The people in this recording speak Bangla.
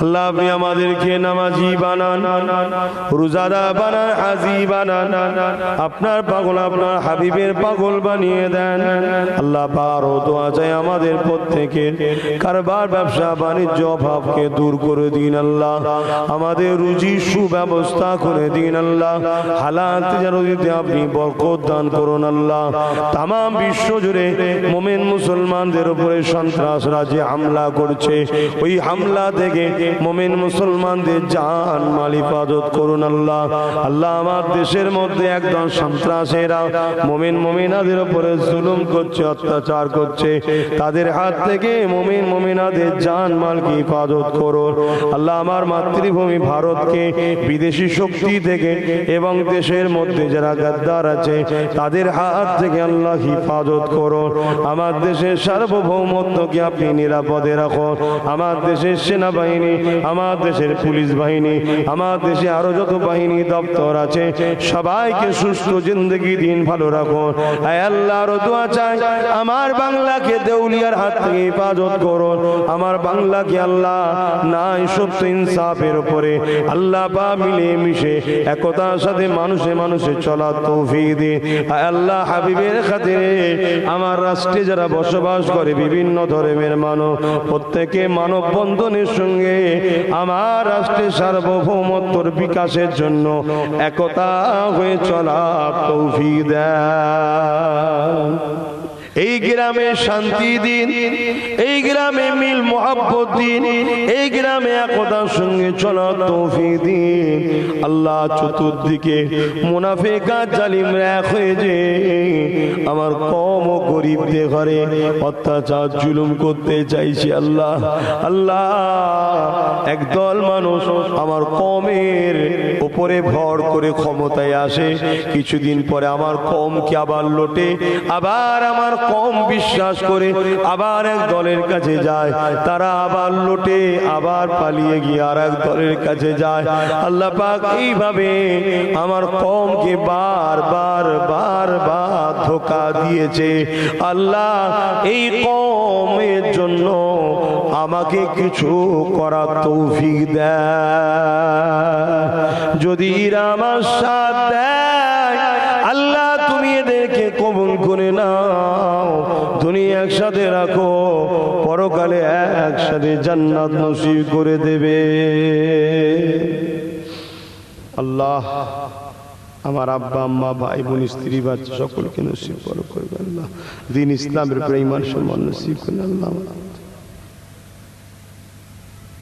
আল্লাহ আপনি আমাদেরকে নামাজি বানান, রোজাদার বানান, হাজি বানান, আপনার পাগল আপনার হাবিবের পাগল বানিয়ে দেন। আল্লাহ পারো দোয়া চাই আমাদের প্রত্যেকের কারবার ব্যবসা বাণিজ্য অভাবকে দূর করে দিন আল্লাহ, আমাদের রুজি সুব্যবস্থা করে দিন আল্লাহ, হালাল তিজারতিতে আপনি বরকত দান করুন আল্লাহ। তামাম বিশ্ব জুড়ে মুমিন মুসলমানদের উপরে সন্ত্রাসরা যে হামলা করছে, ওই হামলা থেকে মুমিন মুসলমানদের জান মাল হিফাজত করুন আল্লাহ। আল্লাহ আমার দেশের মধ্যে একদম সন্ত্রাসীরা মুমিন মুমিনাদের উপরে জুলুম করছে, অত্যাচার করছে, তাদের হাত থেকে মুমিন মুমিনাদের জান মালকে হিফাজত করুন আল্লাহ। আমার মাতৃভূমি ভারতকে বিদেশি শক্তি থেকে এবং দেশের মধ্যে যারা গাদ্দার আছে তাদের হাত থেকে আল্লাহ হিফাজত করুন। আমার দেশের সার্বভৌমত্বকে আপনি নিরাপদে রাখুন। আমার দেশের সেনাবাহিনী, আমার দেশের পুলিশ বাহিনী, আমার দেশে আরো যত বাহিনী দপ্তর আছে সবাইকে সুস্থ জিন্দগি দিন ভালো রাখুন। আয় আল্লাহর দোয়া চাই আমার বাংলাকে দেউলিয়ার হাত থেকে হিফাজত করুন। আমার বাংলাকে আল্লাহ নাই সত্য ইনসাফের উপরে আল্লাহ পা মিলে মিশে একতার সাথে মানুষে মানুষে চলার তৌফিক দিন। আয় আল্লাহ হাবিবের খাতিরে আমার রাষ্ট্রে যারা বসবাস করে বিভিন্ন ধর্মের মানুষ, প্রত্যেকে মানব বন্ধনের সঙ্গে আমার রাষ্ট্রের সার্বভৌমত্বর বিকাশের জন্য একতা হয়ে চলার তৌফিক দেন। এই গ্রামে শান্তি দিন, এই গ্রামে মিল মোহাব্বত দিন, এই গ্রামে একতার সঙ্গে চলার তৌফিক দিন আল্লাহ। চতুর্দিকে মুনাফিক জালিমরা এক হয়ে যে আমার কম ও গরিবদের ঘরে অত্যাচার জুলুম করতে চাইছে আল্লাহ। আল্লাহ একদল মানুষ আমার কমের উপরে ভর করে ক্ষমতায় আসে, কিছুদিন পরে আমার কমকে আবার লোটে, আবার আমার কম বিশ্বাস করে আবার এক দলের কাছে যায়, তারা আবার লোটে, আবার পালিয়ে গিয়ে আর এক দলের কাছে যায়। আল্লাহ পাক এইভাবে আমার কমকে বারবার বারবার ধোঁকা দিয়েছে। আল্লাহ এই কমের জন্য আমাকে কিছু করার তৌফিক দেয়। যদি এরা আমার সাথ দেয় আল্লাহ তুমি এদেরকে কবুল করে নাও, দুনিয়া একসাথে রাখো, পরকালে একসাথে জান্নাত নসিব করে দেবে। আল্লাহ আমার আব্বা আম্মা ভাই বোন স্ত্রী বাচ্চা সকলকে নসিব করবে আল্লাহ। দিন ইসলামের প্রেম আর সম্মান নসিব করেন আল্লাহ।